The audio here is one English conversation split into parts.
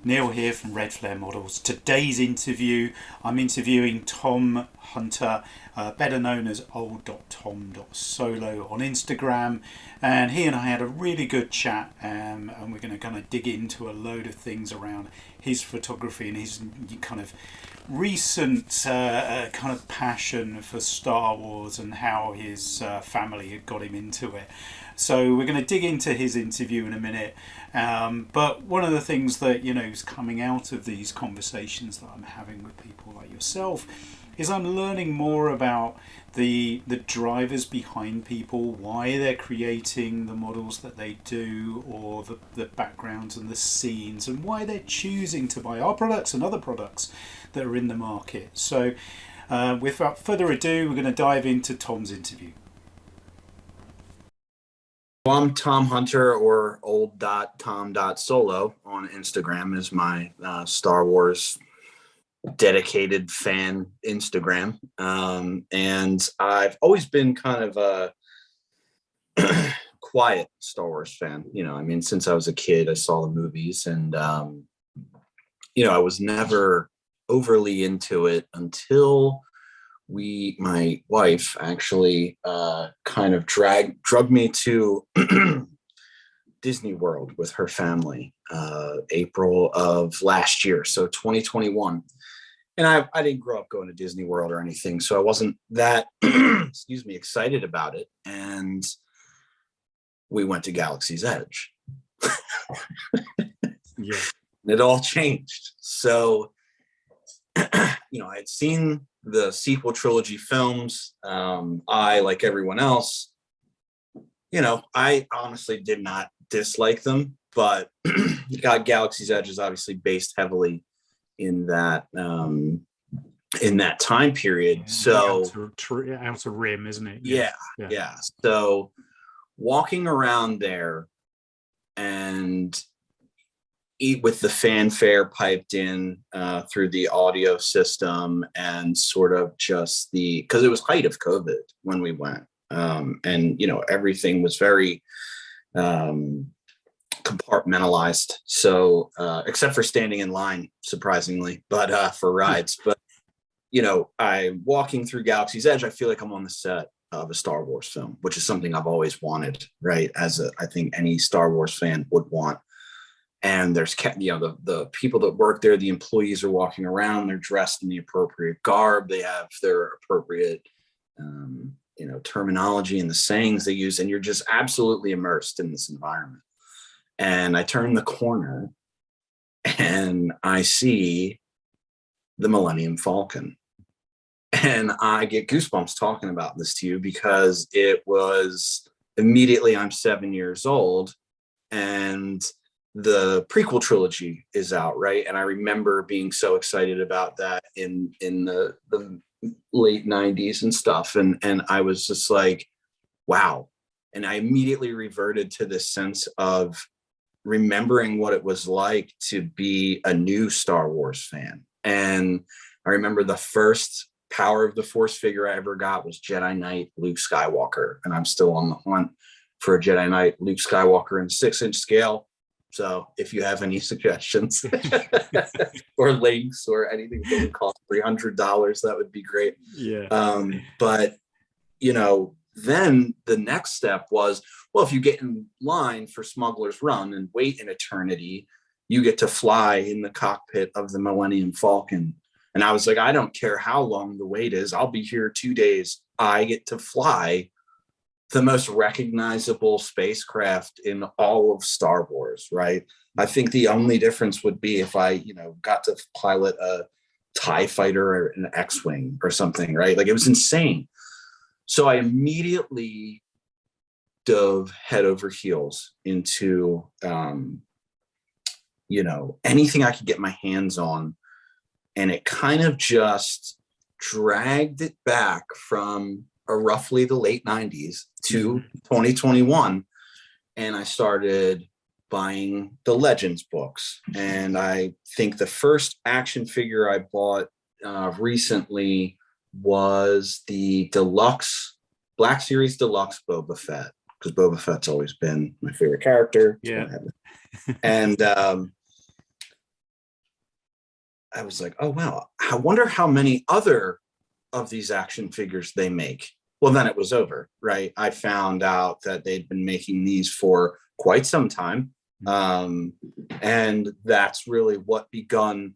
Neil here from Redflare Models. Today's interview, I'm interviewing Tom Hunter, better known as old.tom.solo on Instagram, and he and I had a really good chat, and we're going to kind of dig into a load of things around his photography and his kind of recent kind of passion for Star Wars and how his family had got him into it. So we're going to dig into his interview in a minute. But one of the things that, is coming out of these conversations that I'm having with people like yourself is I'm learning more about the drivers behind people, why they're creating the models that they do, or the backgrounds and the scenes, and why they're choosing to buy our products and other products that are in the market. So without further ado, we're going to dive into Tom's interview. Well, I'm Tom Hunter, or old.tom.solo on Instagram is my Star Wars dedicated fan Instagram. And I've always been kind of a quiet Star Wars fan. Since I was a kid, I saw the movies, and, I was never overly into it until my wife actually kind of drugged me to Disney World with her family, April of last year, so 2021. And I didn't grow up going to Disney World or anything, so I wasn't that excited about it. And we went to Galaxy's Edge. Yeah, it all changed. So I had seen the sequel trilogy films. I, like everyone else, I honestly did not dislike them, but Galaxy's Edge is obviously based heavily in that time period. yeah, so outer rim, isn't it? Yeah. So walking around there and with the fanfare piped in through the audio system, and sort of just because it was height of COVID when we went, and everything was very compartmentalized, so except for standing in line, surprisingly, but for rides. But I walking through Galaxy's Edge, I feel like I'm on the set of a Star Wars film, which is something I've always wanted, right? I think any Star Wars fan would want. And there's the people that work there, the employees are walking around, they're dressed in the appropriate garb, they have their appropriate terminology and the sayings they use, and you're just absolutely immersed in this environment. And I turn the corner and I see the Millennium Falcon, and I get goosebumps talking about this to you, because it was immediately, I'm 7 years old, and the prequel trilogy is out, right? And I remember being so excited about that in the late 90s and stuff. And I was just like, wow. And I immediately reverted to this sense of remembering what it was like to be a new Star Wars fan. And I remember the first Power of the Force figure I ever got was Jedi Knight Luke Skywalker. And I'm still on the hunt for a Jedi Knight Luke Skywalker in 6-inch scale. So if you have any suggestions or links or anything that would cost $300, that would be great. Yeah. But then the next step was, well, if you get in line for Smuggler's Run and wait an eternity, you get to fly in the cockpit of the Millennium Falcon. And I was like, I don't care how long the wait is. I'll be here 2 days. I get to fly the most recognizable spacecraft in all of Star Wars, right? I think the only difference would be if I, got to pilot a TIE fighter or an X-Wing or something, right? Like, it was insane. So I immediately dove head over heels into, anything I could get my hands on. And it kind of just dragged it back from roughly the late 90s to 2021. And I started buying the Legends books. And I think the first action figure I bought recently was the deluxe Black Series Deluxe Boba Fett, because Boba Fett's always been my favorite character. Yeah. And I was like, oh wow, I wonder how many other of these action figures they make. Well, then it was over, right? I found out that they'd been making these for quite some time. And that's really what begun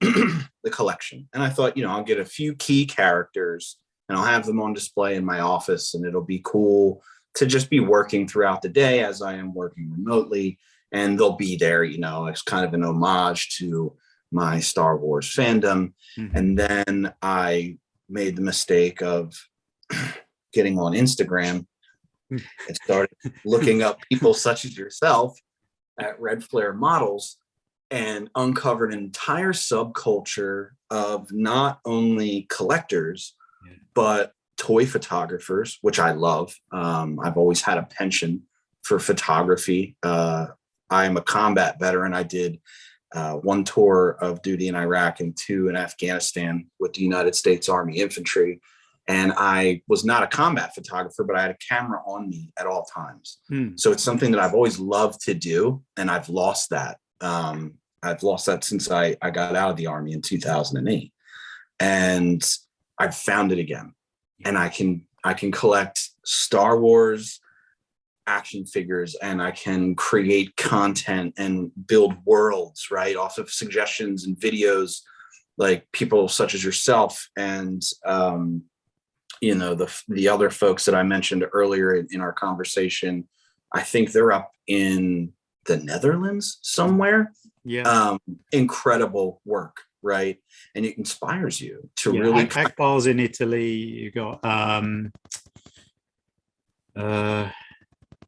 the collection. And I thought, I'll get a few key characters and I'll have them on display in my office, and it'll be cool to just be working throughout the day as I am working remotely. And they'll be there, it's kind of an homage to my Star Wars fandom. And then I made the mistake of getting on Instagram and started looking up people such as yourself at Redflare Models, and uncovered an entire subculture of not only collectors, but toy photographers, which I love. I've always had a penchant for photography. I am a combat veteran. I did 1 tour of duty in Iraq and 2 in Afghanistan with the United States Army Infantry. And I was not a combat photographer, but I had a camera on me at all times. So it's something that I've always loved to do. And I've lost that. I've lost that since I got out of the Army in 2008. And I've found it again. And I can collect Star Wars action figures, and I can create content and build worlds, right, off of suggestions and videos, like people such as yourself and the other folks that I mentioned earlier in our conversation. I think they're up in the Netherlands somewhere. Incredible work, right? And it inspires you to really. Akbar's in Italy. You got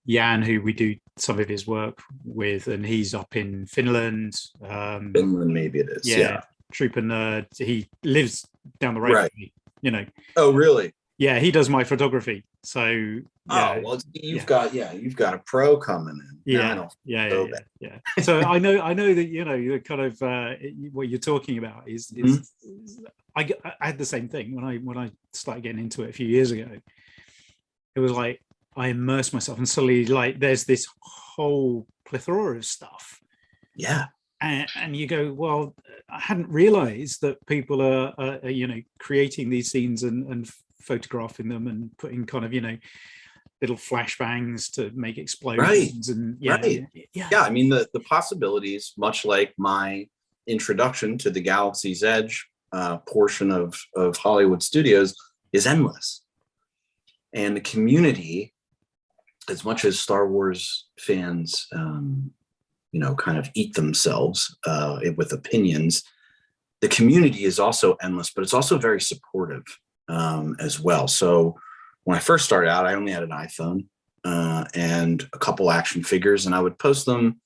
Jan, who we do some of his work with, and he's up in Finland. Finland, maybe it is. Yeah. Trooper Nerd. He lives down the road right. from me, Oh, really? Yeah, he does my photography. So you've got a pro coming in. Yeah. So I know that the kind of what you're talking about is I had the same thing when I started getting into it a few years ago. It was like I immersed myself, and suddenly like there's this whole plethora of stuff. Yeah. And you go, well, I hadn't realized that people are creating these scenes and photographing them and putting kind of little flashbangs to make explosions. Right. I mean the possibilities, much like my introduction to the Galaxy's Edge portion of Hollywood studios, is endless. And the community, as much as Star Wars fans kind of eat themselves with opinions, the community is also endless, but it's also very supportive as well. So when I first started out, I only had an iPhone and a couple action figures, and I would post them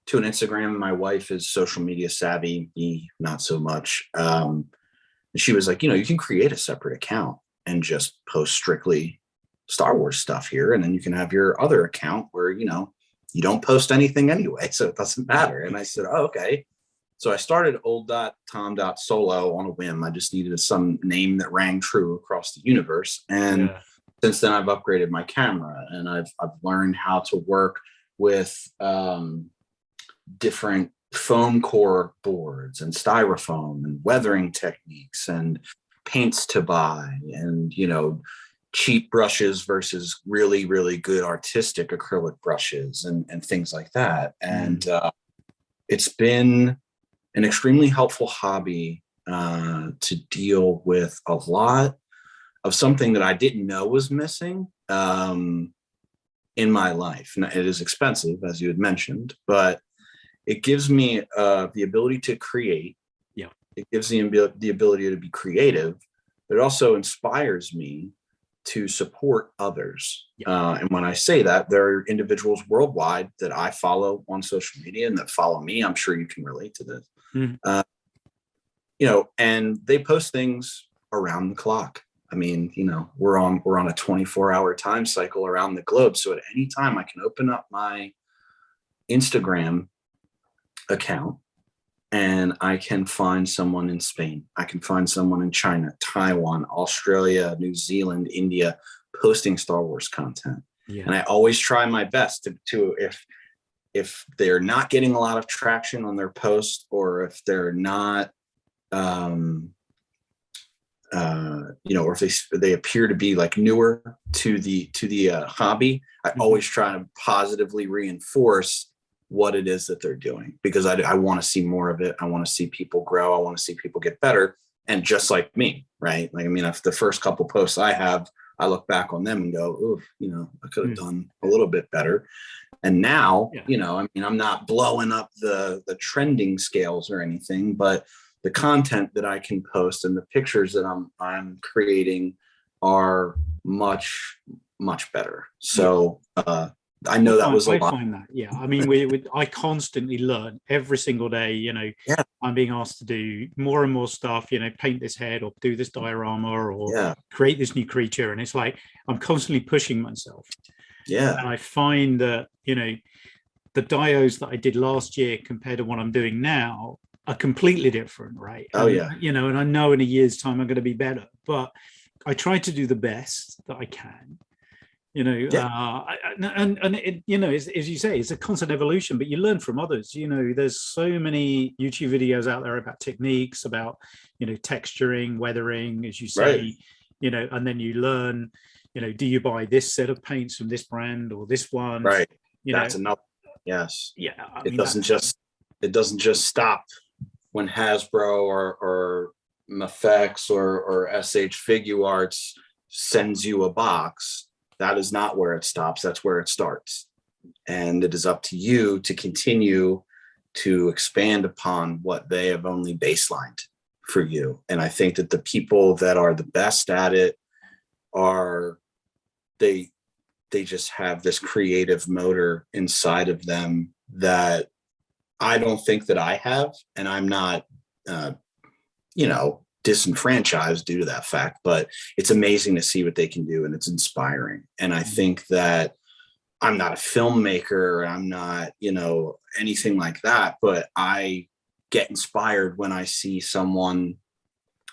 to an Instagram. My wife is social media savvy, me not so much. And she was like, you can create a separate account and just post strictly Star Wars stuff here, and then you can have your other account where you don't post anything anyway, so it doesn't matter. And I said, oh, okay. So I started old.tom.solo on a whim. I just needed some name that rang true across the universe. And since then I've upgraded my camera, and I've learned how to work with different foam core boards and styrofoam and weathering techniques and paints to buy, and cheap brushes versus really, really good artistic acrylic brushes and things like that. And it's been an extremely helpful hobby to deal with a lot of something that I didn't know was missing in my life. Now, it is expensive, as you had mentioned, but it gives me the ability to create. Yeah. It gives me the ability to be creative, but it also inspires me to support others. And when I say that, there are individuals worldwide that I follow on social media and that follow me. I'm sure you can relate to this. And they post things around the clock. I mean, we're on a 24-hour time cycle around the globe. So at any time I can open up my Instagram account and I can find someone in Spain. I can find someone in China, Taiwan, Australia, New Zealand, India, posting Star Wars content. Yeah. And I always try my best to if they're not getting a lot of traction on their post, or if they're not or if they appear to be like newer to the hobby, I always try to positively reinforce what it is that they're doing, because I want to see more of it. I want to see people grow. I want to see people get better. And just like me, right? Like, I mean, if the first couple posts I have, I look back on them and go, "Ooh, I could have done a little bit better." And now, I mean, I'm not blowing up the trending scales or anything, but the content that I can post and the pictures that I'm creating are much, much better. So I know that was a lot. I find that, yeah. I mean, I constantly learn every single day. Yeah. I'm being asked to do more and more stuff. Paint this head or do this diorama or create this new creature, and it's like I'm constantly pushing myself. Yeah. And I find that the dios that I did last year compared to what I'm doing now are completely different, right? Oh, yeah. And I know in a year's time I'm going to be better, but I try to do the best that I can. And as you say, it's a constant evolution, but you learn from others. There's so many YouTube videos out there about techniques, about texturing, weathering, as you say, and then you learn, do you buy this set of paints from this brand or this one? Right. That's enough. Yes. Yeah. It doesn't just stop when Hasbro or Mafex or SH Figuarts sends you a box. That is not where it stops. That's where it starts. And it is up to you to continue to expand upon what they have only baselined for you. And I think that the people that are the best at it they just have this creative motor inside of them that I don't think that I have. And I'm not, disenfranchised due to that fact, but it's amazing to see what they can do, and it's inspiring. And I think that I'm not a filmmaker, I'm not, anything like that, but I get inspired when I see someone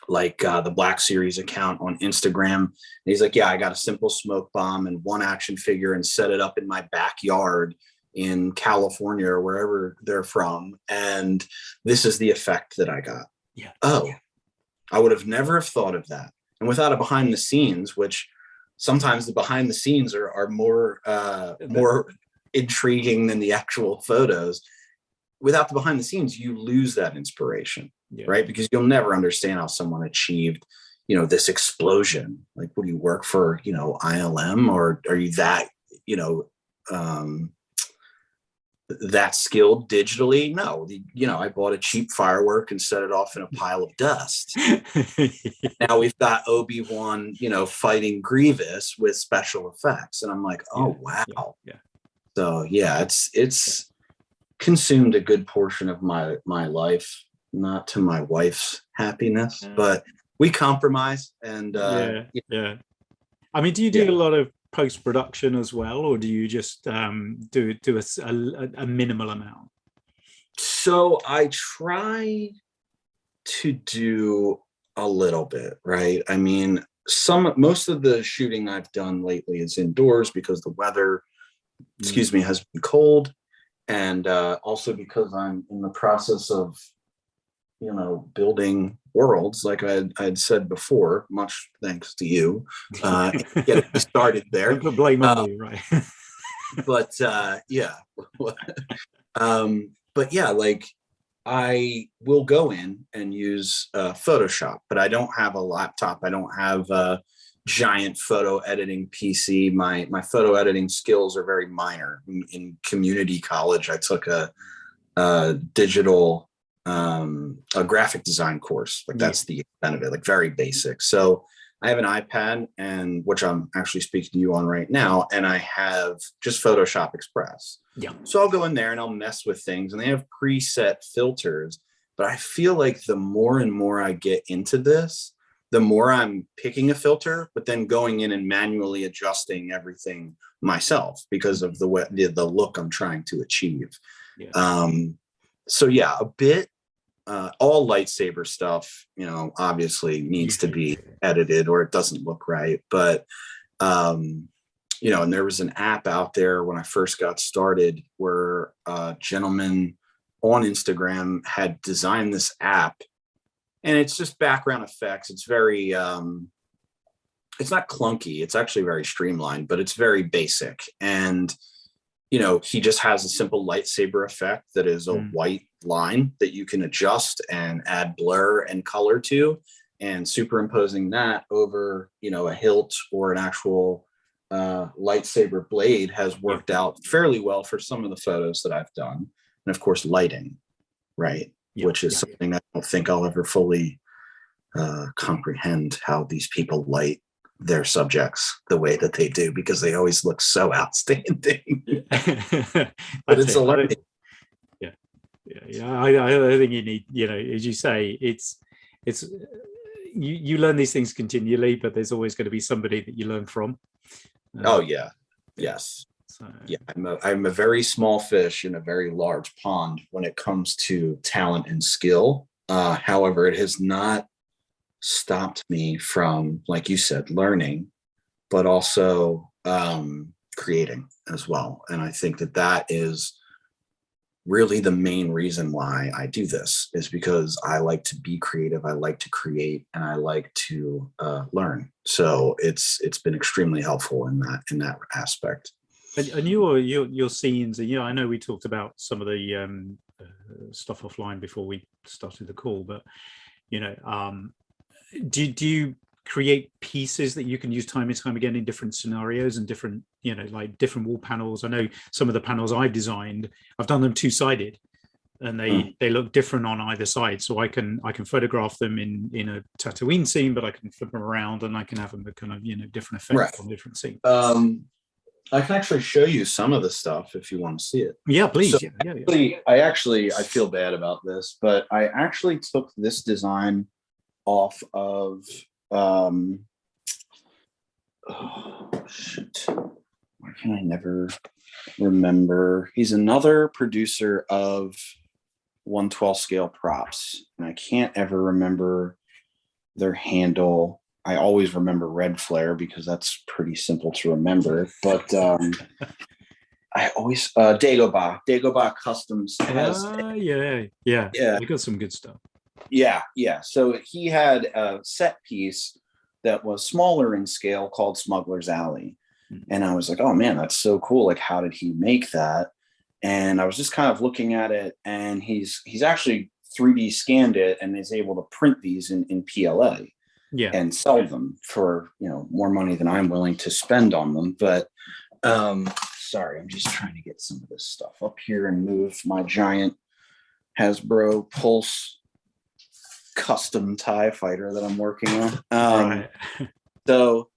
like the Black Series account on Instagram. And he's like, yeah, I got a simple smoke bomb and one action figure and set it up in my backyard in California or wherever they're from. And this is the effect that I got. Yeah. Oh, I would have never have thought of that. And without a behind the scenes, which sometimes the behind the scenes are more intriguing than the actual photos. Without the behind the scenes, you lose that inspiration, right? Because you'll never understand how someone achieved, this explosion. Like, would you work for, ILM, or are you that, that skilled digitally? No, I bought a cheap firework and set it off in a pile of dust. Now we've got Obi-Wan, fighting Grievous with special effects. And I'm like, oh, wow. Yeah. So it's consumed a good portion of my life, not to my wife's happiness, but we compromise. And yeah. I mean, do you do a lot of post-production as well, or do you just do a minimal amount? So I try to do a little bit, right? I mean, most of the shooting I've done lately is indoors because the weather, has been cold, and also because I'm in the process of building worlds, like I had said before, much thanks to you, getting me started there. Don't put blame on me, right? But like I will go in and use Photoshop, but I don't have a laptop. I don't have a giant photo editing PC. My photo editing skills are very minor. In community college, I took a digital a graphic design course. Like, that's the extent of it, like very basic. So I have an iPad, and which I'm actually speaking to you on right now, and I have just Photoshop Express. Yeah. So I'll go in there and I'll mess with things, and they have preset filters. But I feel like the more and more I get into this, the more I'm picking a filter, but then going in and manually adjusting everything myself because of the look I'm trying to achieve. Yeah. So yeah, a bit. All lightsaber stuff, obviously needs to be edited or it doesn't look right. But, and there was an app out there when I first got started where a gentleman on Instagram had designed this app, and it's just background effects. It's very, it's not clunky. It's actually very streamlined, but it's very basic. And, you know, he just has a simple lightsaber effect that is a white line that you can adjust and add blur and color to, and superimposing that over, you know, a hilt or an actual lightsaber blade has worked out fairly well for some of the photos that I've done. And of course, lighting, right? Which is something I don't think I'll ever fully comprehend, how these people light their subjects the way that they do, because they always look so outstanding. But it's a learning. I think you need, you know, as you say, it's you learn these things continually, but there's always going to be somebody that you learn from. Oh yeah, yes. So. Yeah, I'm a very small fish in a very large pond when it comes to talent and skill. However, it has not stopped me from, like you said, learning, but also creating as well. And I think that that is really the main reason why I do this, is because I like to be creative, I like to create, and I like to learn. So it's been extremely helpful in that aspect. And your scenes, and I know we talked about some of the stuff offline before we started the call, but do you create pieces that you can use time and time again in different scenarios and different, like different wall panels? I know some of the panels I've designed, I've done them two-sided, and they look different on either side. So I can photograph them in a Tatooine scene, but I can flip them around and I can have them kind of different effects on different scenes. I can actually show you some of the stuff if you want to see it. Yeah, please. So I feel bad about this, but I actually took this design off of why can I never remember? He's another producer of 1/12 scale props, and I can't ever remember their handle. I always remember Redflare because that's pretty simple to remember, but I always Dagobah Customs has we got some good stuff. Yeah. So he had a set piece that was smaller in scale called Smuggler's Alley. And I was like, oh man, that's so cool. Like, how did he make that? And I was just kind of looking at it, and he's actually 3D scanned it and is able to print these in PLA and sell them for, more money than I'm willing to spend on them. But sorry, I'm just trying to get some of this stuff up here and move my giant Hasbro Pulse custom TIE fighter that I'm working on. So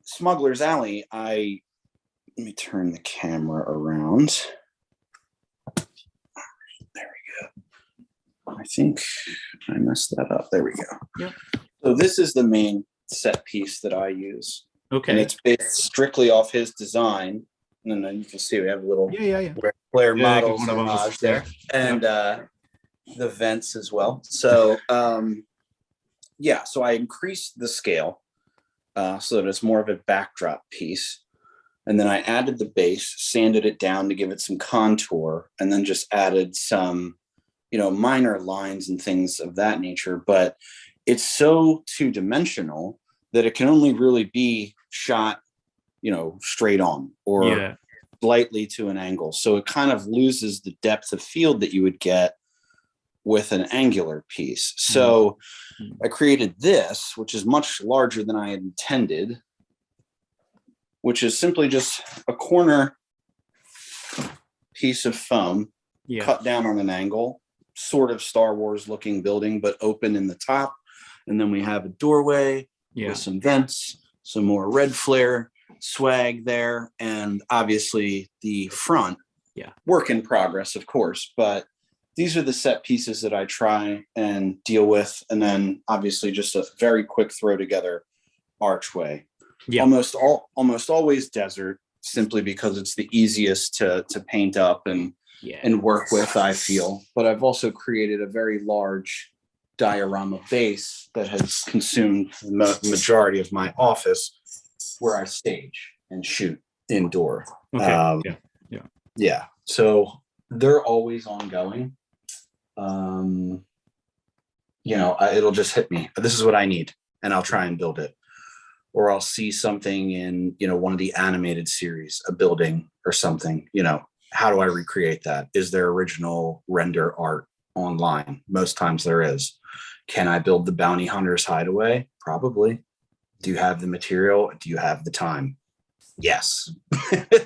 Smuggler's Alley, let me turn the camera around. There we go. I think I messed that up. There we go. Yep. So this is the main set piece that I use. Okay. And it's based strictly off his design. And then you can see we have a little Redflare Models homage there. And the vents as well. So so I increased the scale so that it's more of a backdrop piece, and then I added the base, sanded it down to give it some contour, and then just added some minor lines and things of that nature. But it's so two-dimensional that it can only really be shot straight on or slightly to an angle, so it kind of loses the depth of field that you would get with an angular piece. So I created this, which is much larger than I had intended, which is simply just a corner piece of foam cut down on an angle, sort of Star Wars looking building, but open in the top. And then we have a doorway with some vents, some more Redflare swag there, and obviously the front. Work in progress, of course, but these are the set pieces that I try and deal with. And then obviously just a very quick throw together archway. Almost always desert, simply because it's the easiest to paint up and work with, I feel. But I've also created a very large diorama base that has consumed the majority of my office, where I stage and shoot indoor. So they're always ongoing. it'll just hit me. This is what I need, and I'll try and build it. Or I'll see something in, one of the animated series, a building or something, how do I recreate that? Is there original render art online? Most times there is. Can I build the bounty hunter's hideaway? Probably. Do you have the material? Do you have the time? Yes.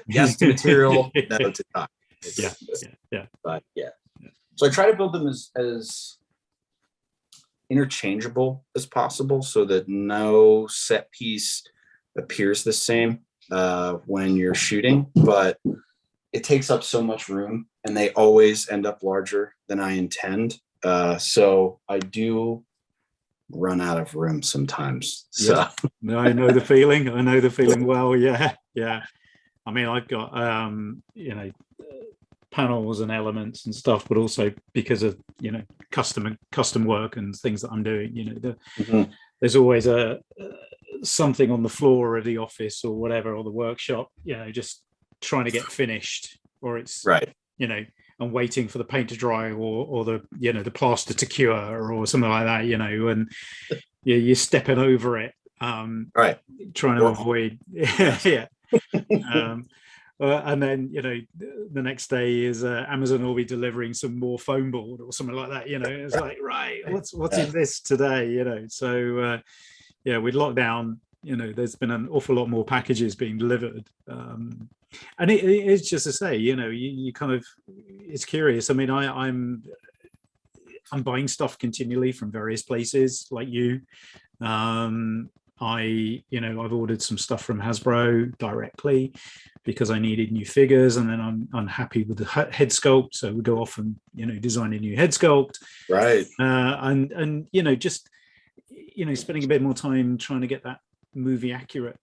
Yes to material, no to time. Yeah. But yeah. So I try to build them as interchangeable as possible so that no set piece appears the same when you're shooting, but it takes up so much room and they always end up larger than I intend. So I do run out of room sometimes. So no, I know the feeling. I know the feeling well. Yeah. I mean, I've got panels and elements and stuff, but also because of custom work and things that I'm doing, there's always something on the floor of the office or whatever, or the workshop, just trying to get finished, or it's right. I'm waiting for the paint to dry or the the plaster to cure or something like that, and you're stepping over it, right, trying to avoid and then the next day is Amazon will be delivering some more foam board or something like that. It's like, right, what's in this today? So with lockdown, there's been an awful lot more packages being delivered, and it's just to say, you kind of, it's curious. I mean, I'm buying stuff continually from various places like you. I've ordered some stuff from Hasbro directly because I needed new figures, and then I'm unhappy with the head sculpt, so we go off and design a new head sculpt, right? And just spending a bit more time trying to get that movie accurate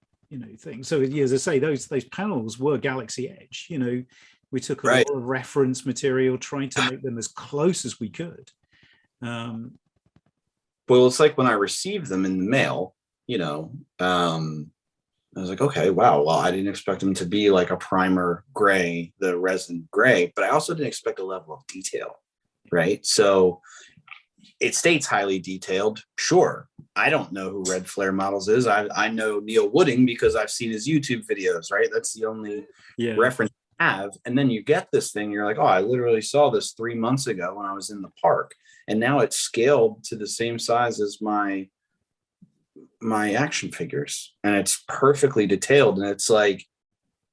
thing. So as I say, those panels were Galaxy Edge. We took a lot of reference material, trying to make them as close as we could. Well, it's like when I received them in the mail, I was like, okay, wow, well, I didn't expect them to be like a primer gray, the resin gray, but I also didn't expect a level of detail, right? So it states highly detailed. Sure, I don't know who Redflare Models is. I know Neil Wooding because I've seen his YouTube videos, right? That's the only reference I have. And then you get this thing, you're like, oh, I literally saw this 3 months ago when I was in the park, and now it's scaled to the same size as my action figures, and it's perfectly detailed, and it's like,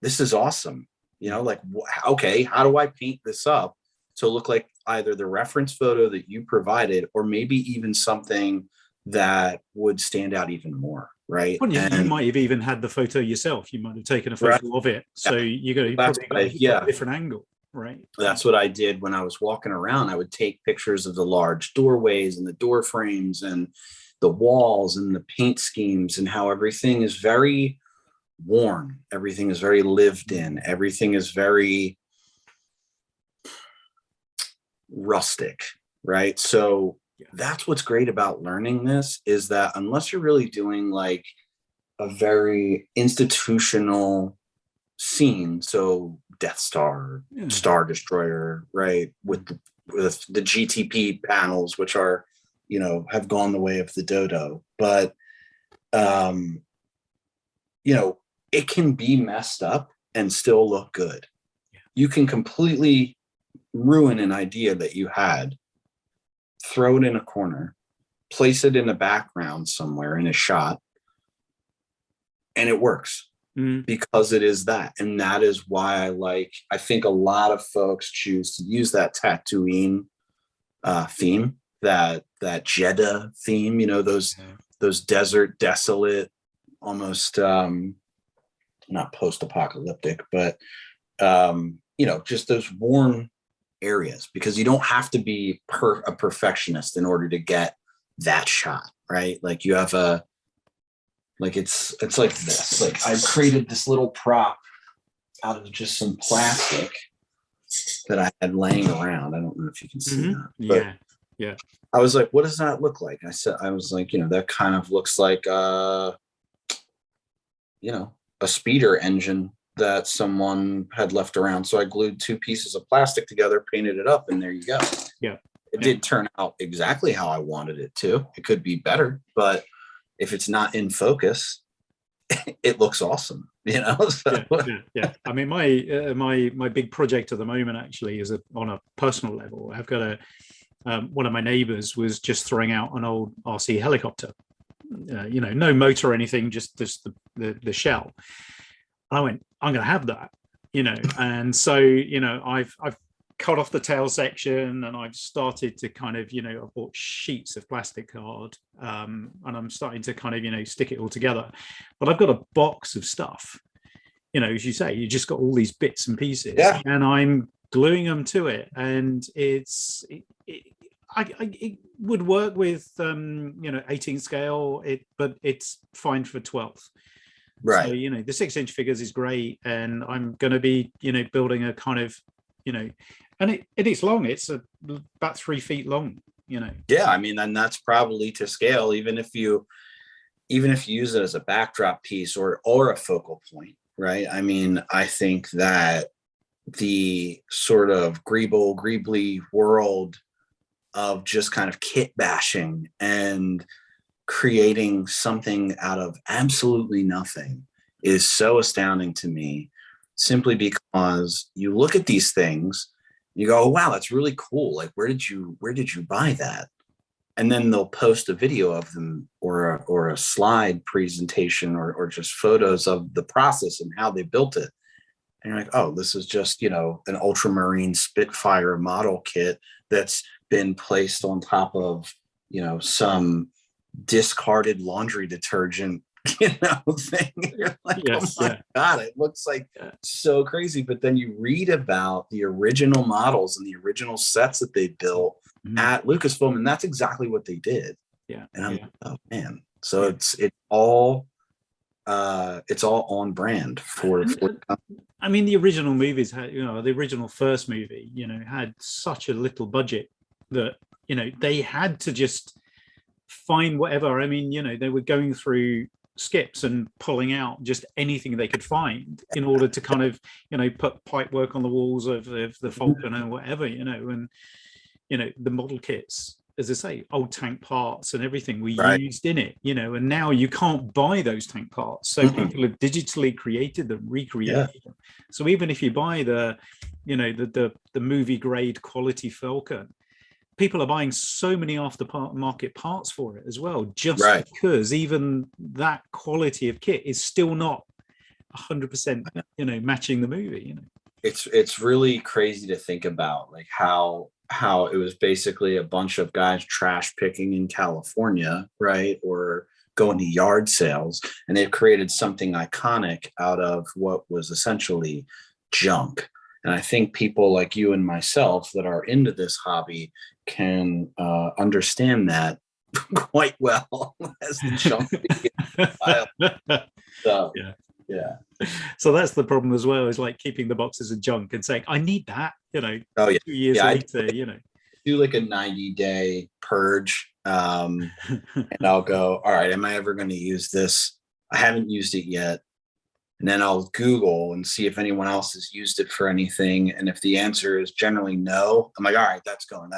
this is awesome. Like, okay, how do I paint this up to look like either the reference photo that you provided, or maybe even something that would stand out even more, right? Well, you might have even had the photo yourself. You might have taken a photo of it, so you probably got a different angle, right? That's what I did when I was walking around. I would take pictures of the large doorways and the door frames and the walls and the paint schemes, and how everything is very worn. Everything is very lived in. Everything is very rustic, right? So that's what's great about learning this, is that unless you're really doing like a very institutional scene, so Death Star, Star Destroyer, right, with the GTP panels, which are, have gone the way of the dodo, but it can be messed up and still look good. You can completely ruin an idea that you had, throw it in a corner, place it in a background somewhere in a shot, and it works because it is that. And that is why I think a lot of folks choose to use that Tatooine theme, that Jeddah theme, those desert, desolate, almost not post-apocalyptic, but just those warm areas, because you don't have to be a perfectionist in order to get that shot, right? Like you have it's like this. Like I created this little prop out of just some plastic that I had laying around. I don't know if you can see that. But yeah. I was like, what does that look like? I was like, that kind of looks like a speeder engine that someone had left around. So I glued two pieces of plastic together, painted it up, and there you go. Yeah. it did turn out exactly how I wanted it to. It could be better, but if it's not in focus, it looks awesome, you know. So. Yeah. I mean, my big project at the moment actually is on a personal level. I've got one of my neighbors was just throwing out an old RC helicopter, no motor or anything, just the shell. And I went, I'm going to have that, and so I've cut off the tail section, and I've started to kind of I bought sheets of plastic card, and I'm starting to kind of stick it all together. But I've got a box of stuff, as you say, you just got all these bits and pieces, and I'm gluing them to it, and it would work with 18 scale, but it's fine for 12th. Right. So the 6-inch figures is great, and I'm going to be building a kind of and it is long. It's about 3 feet long. Yeah, I mean, and that's probably to scale, even if you use it as a backdrop piece or a focal point, right? I mean, I think that the sort of greebly world of just kind of kit bashing and creating something out of absolutely nothing is so astounding to me, simply because you look at these things, you go, oh, wow, that's really cool. Like, where did you buy that? And then they'll post a video of them or a slide presentation or just photos of the process and how they built it. And you're like, oh, this is just, an ultramarine Spitfire model kit that's been placed on top of, some discarded laundry detergent, thing. You're like, oh my God, it looks like so crazy. But then you read about the original models and the original sets that they built at Lucasfilm, and that's exactly what they did. Yeah. And I'm like, oh man. So it's all on brand for I mean, the original movies had, the original first movie, had such a little budget that, they had to just find whatever. I mean, they were going through skips and pulling out just anything they could find in order to kind of, put pipe work on the walls of the Falcon and whatever, and, the model kits, as I say, old tank parts and everything we used in it, and now you can't buy those tank parts. So people have digitally created them, recreated them. So even if you buy the movie grade quality Falcon, people are buying so many aftermarket parts for it as well, just because even that quality of kit is still not 100%, matching the movie. It's really crazy to think about, like how it was basically a bunch of guys trash picking in California, right? Or going to yard sales, and they've created something iconic out of what was essentially junk. And I think people like you and myself that are into this hobby can understand that quite well as the junk. So, yeah. So that's the problem as well, is like keeping the boxes of junk and saying, I need that, 2 years later, do like a 90-day purge. And I'll go, all right, am I ever going to use this? I haven't used it yet. And then I'll Google and see if anyone else has used it for anything. And if the answer is generally no, I'm like, all right, that's going,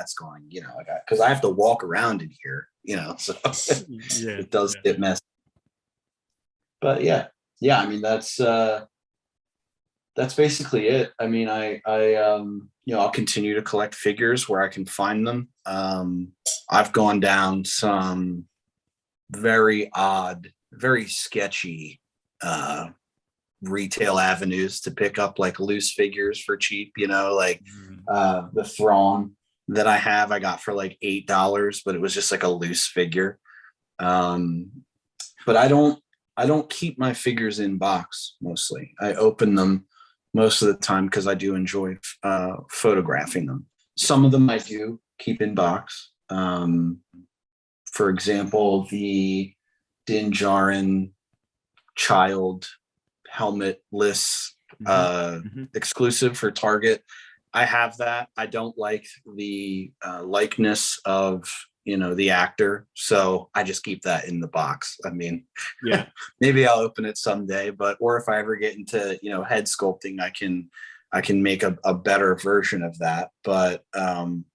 because I have to walk around in here, so it does get messy. But yeah, I mean, that's basically it. I mean, I'll continue to collect figures where I can find them. I've gone down some very odd, very sketchy, retail avenues to pick up like loose figures for cheap, the Thrawn that I got for like $8, but it was just like a loose figure. But I don't keep my figures in box. Mostly I open them most of the time because I do enjoy photographing them. Some of them I do keep in box. For example, the Din Djarin child helmetless exclusive for Target. I have that. I don't like the likeness of the actor, so I just keep that in the box. I mean, maybe I'll open it someday, or if I ever get into head sculpting, I I can make a better version of that. But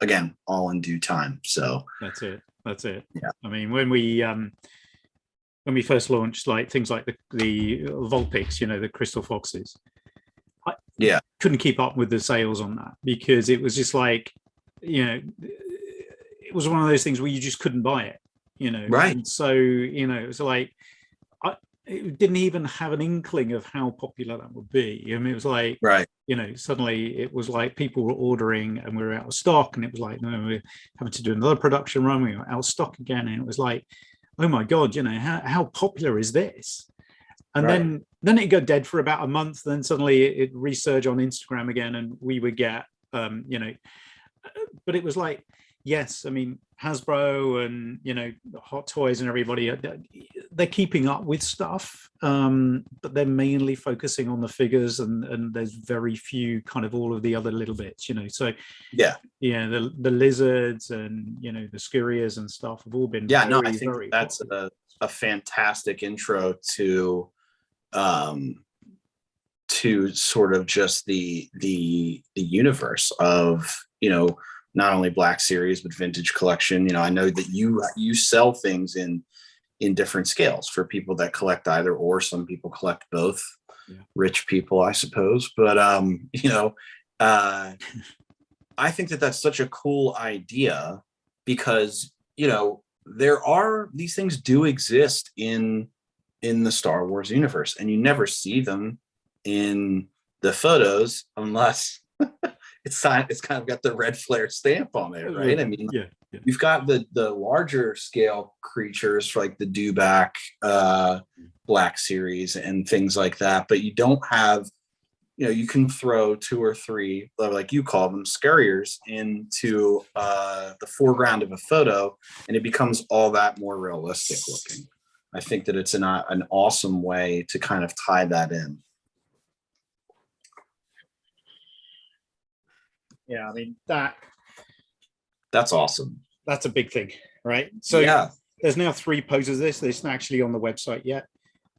again, all in due time. So that's it. That's it. Yeah. I mean, when we first launched, like things like the Vulpix, the crystal foxes, I couldn't keep up with the sales on that, because it was just like, it was one of those things where you just couldn't buy it, Right. And so, it was like, it didn't even have an inkling of how popular that would be. I mean, it was like, right. Suddenly it was like people were ordering and we were out of stock, and it was like, no, we're having to do another production run. We were out of stock again. And it was like, oh my God, how popular is this? And Right. then it got dead for about a month. Then suddenly it resurged on Instagram again, and we would get, but it was like, yes, I mean, Hasbro and Hot Toys and everybody, they're keeping up with stuff, but they're mainly focusing on the figures, and there's very few kind of all of the other little bits, so the lizards and the scurias and stuff have all been I think very that's a fantastic intro to sort of just the universe of not only Black Series but vintage collection. I know that you sell things in different scales for people that collect either or. Some people collect both. Rich people, I suppose. But I think that that's such a cool idea, because these things do exist in the Star Wars universe, and you never see them in the photos unless it's kind of got the Redflare stamp on it, right? I mean, you've got the larger scale creatures like the Dewback Black Series and things like that, but you don't have, you can throw 2 or 3, like you call them, scariers into the foreground of a photo, and it becomes all that more realistic looking. I think that it's an awesome way to kind of tie that in. Yeah, I mean, that's awesome. That's a big thing, right? So there's now 3 poses of this. It's not actually on the website yet,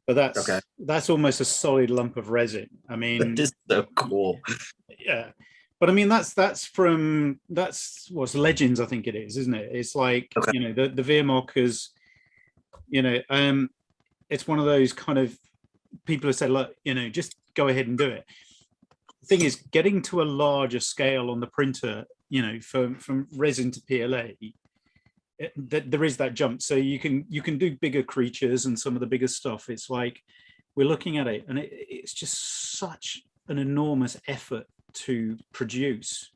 but that's almost a solid lump of resin. I mean, that is so cool. Yeah, but I mean, that's what's Legends, I think it is, isn't it? It's like the Veermockers, it's one of those kind of people who said, look, just go ahead and do it. The thing is, getting to a larger scale on the printer, from resin to PLA, there is that jump. So you can do bigger creatures and some of the bigger stuff. It's like we're looking at it, and it's just such an enormous effort to produce.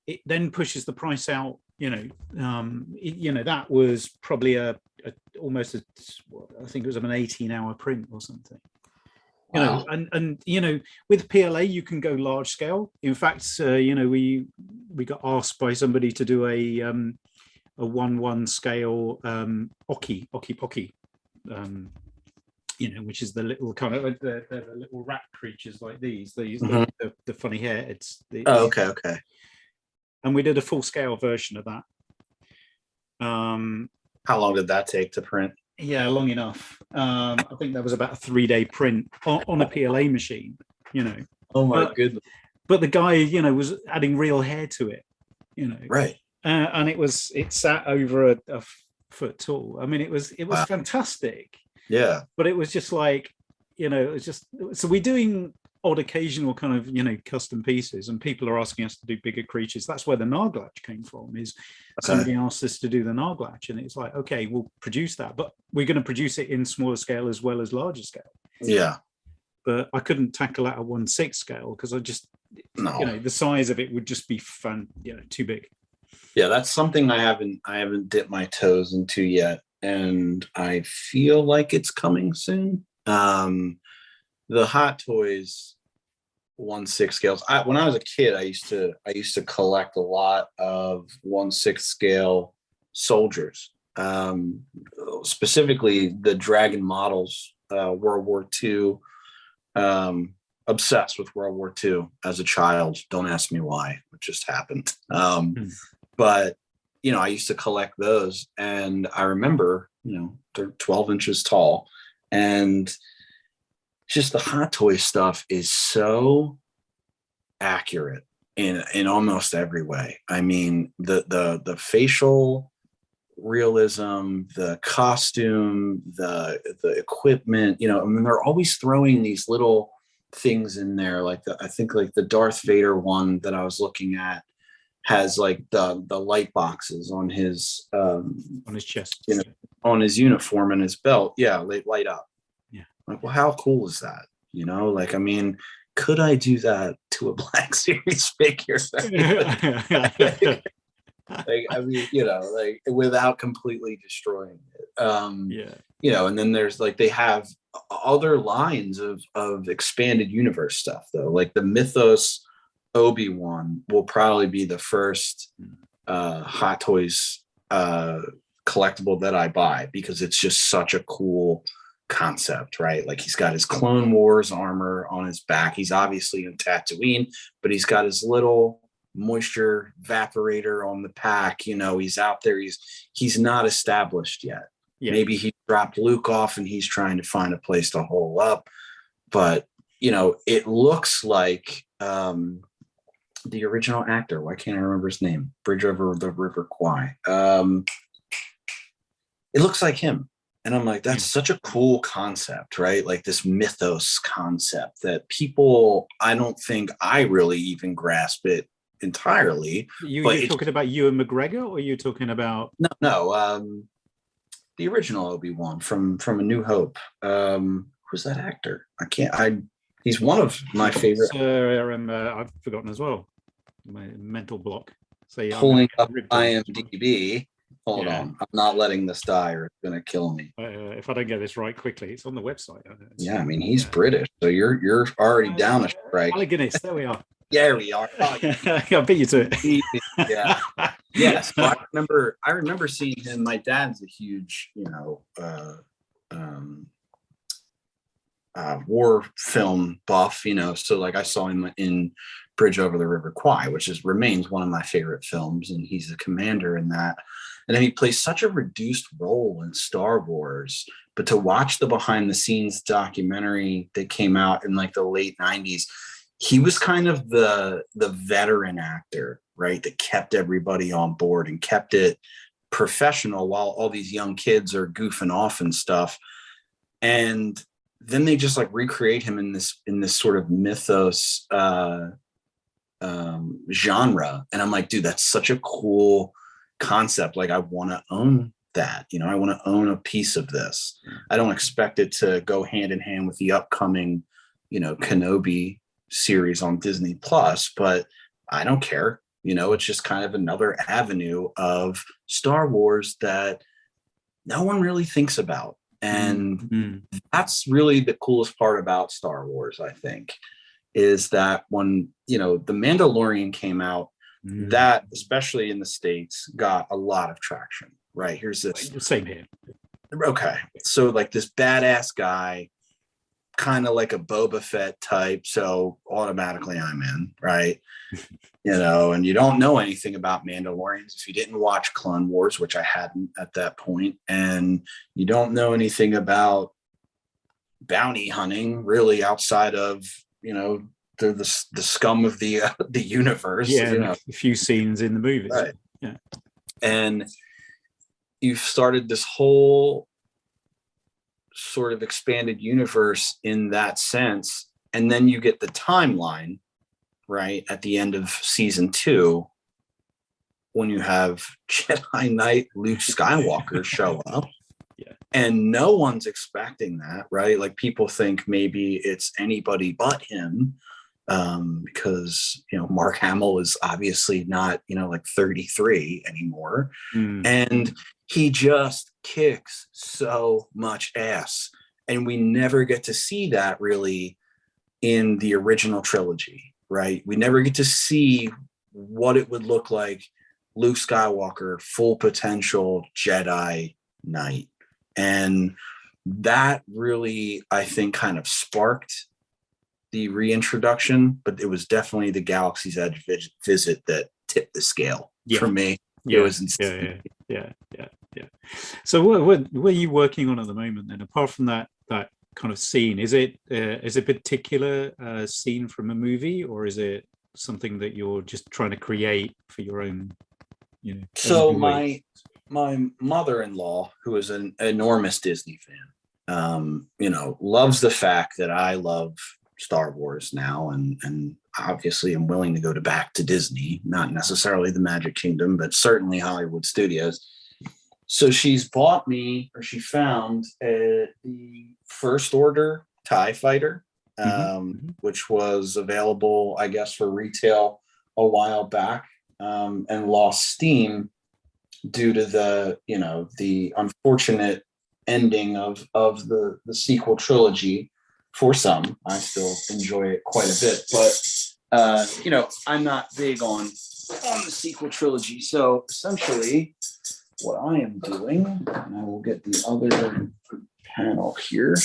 It then pushes the price out. That was probably I think it was an 18-hour print or something. Wow. And with PLA you can go large scale. In fact, we got asked by somebody to do a 1/1 scale Oki Pocky, which is the little kind of the little rat creatures like these the funny hair. Okay. And we did a full scale version of that. How long did that take to print? Yeah, long enough. I think that was about a 3-day print on a PLA machine, Oh my goodness. But the guy, was adding real hair to it, Right. And it sat over a foot tall. I mean, it was Wow. fantastic. Yeah. But it was just like, it was just, so we're doing odd occasional kind of, custom pieces, and people are asking us to do bigger creatures. That's where the Narglatch came from, is somebody asked us to do the Narglatch, and it's like, okay, we'll produce that, but we're going to produce it in smaller scale as well as larger scale. Yeah. But I couldn't tackle that at 1/6 scale, because the size of it would just be too big. Yeah, that's something I haven't dipped my toes into yet, and I feel like it's coming soon. The Hot Toys 1/6 scales. When I was a kid, I used to collect a lot of 1/6 scale soldiers, specifically the Dragon models, World War II. Obsessed with World War II as a child. Don't ask me why. It just happened. But I used to collect those, and I remember, they're 12 inches tall, and just the Hot Toy stuff is so accurate in almost every way. I mean, the facial realism, the costume, the equipment, you know, I mean, they're always throwing these little things in there. Like I think like the Darth Vader one that I was looking at has like the light boxes on his chest, you know, on his uniform and his belt. Yeah, they light up. Yeah. Like, well, how cool is that? You know, like, I mean, could I do that to a Black Series figure? Like, I mean, you know, like without completely destroying it. Yeah. You know, and then there's like, they have other lines of expanded universe stuff though. Like the Mythos Obi-Wan will probably be the first Hot Toys collectible that I buy, because it's just such a cool concept, right? Like he's got his Clone Wars armor on his back. He's obviously in Tatooine, but he's got his little moisture evaporator on the pack. You know, he's out there. He's not established yet. Yeah. Maybe he dropped Luke off and he's trying to find a place to hole up. But, you know, it looks like the original actor. Why can't I remember his name? Bridge Over the River Kwai. It looks like him. And I'm like, that's such a cool concept, right? Like this mythos concept that people, I don't think I really even grasp it entirely. You're talking about Ewan McGregor, or you're talking about the original Obi-Wan from A New Hope. Who's that actor? He's one of my favorite. I've forgotten as well. My mental block. So yeah, pulling up IMDb. Hold on, I'm not letting this die, or it's gonna kill me. If I don't get this right quickly, it's on the website. Yeah, I mean, he's British, so you're already down a strike. Alec Guinness, there we are. There we are. Oh, I'll beat you to it. Yeah. Yes. I remember seeing him. My dad's a huge, you know, war film buff, you know, so like I saw him in Bridge Over the River Kwai, which remains one of my favorite films, and he's the commander in that. And then he plays such a reduced role in Star Wars, but to watch the behind the scenes documentary that came out in like the late 90s, he was kind of the veteran actor, right? That kept everybody on board and kept it professional while all these young kids are goofing off and stuff. And then they just like recreate him in this sort of mythos genre. And I'm like, dude, that's such a cool concept. Like I want to own that, you know, I want to own a piece of this. I don't expect it to go hand in hand with the upcoming, you know, Kenobi series on Disney Plus, but I don't care. You know, it's just kind of another avenue of Star Wars that no one really thinks about. And that's really the coolest part about Star Wars, I think, is that when, you know, The Mandalorian came out, that, especially in the States, got a lot of traction, right? Here's this. Same here. Okay. So like this badass guy, kind of like a Boba Fett type. So automatically I'm in, right? You know, and you don't know anything about Mandalorians if you didn't watch Clone Wars, which I hadn't at that point, and you don't know anything about bounty hunting really outside of, you know, the scum of the universe. Yeah, you know, a few scenes in the movies. Right. Yeah, and you've started this whole sort of expanded universe in that sense, and then you get the timeline right at the end of season 2 when you have Jedi Knight Luke Skywalker show up. Yeah, and no one's expecting that, right? Like people think maybe it's anybody but him, because, you know, Mark Hamill is obviously not, you know, like 33 anymore. And he just kicks so much ass. And we never get to see that really in the original trilogy, right? We never get to see what it would look like, Luke Skywalker, full potential Jedi Knight. And that really, I think, kind of sparked the reintroduction, but it was definitely the Galaxy's Edge visit that tipped the scale for me. Yeah, it was insane. Yeah. So what are you working on at the moment then, apart from that kind of scene? Is it a particular scene from a movie, or is it something that you're just trying to create for your own, So enjoy? my mother-in-law, who is an enormous Disney fan, loves the fact that I love Star Wars now, and obviously I'm willing to go back to Disney, not necessarily the Magic Kingdom, but certainly Hollywood Studios. So she's bought me, or she found the First Order TIE Fighter, which was available, I guess, for retail a while back, and lost steam due to the unfortunate ending of the sequel trilogy. For some, I still enjoy it quite a bit, but I'm not big on the sequel trilogy. So essentially, what I am doing, and I will get the other panel here,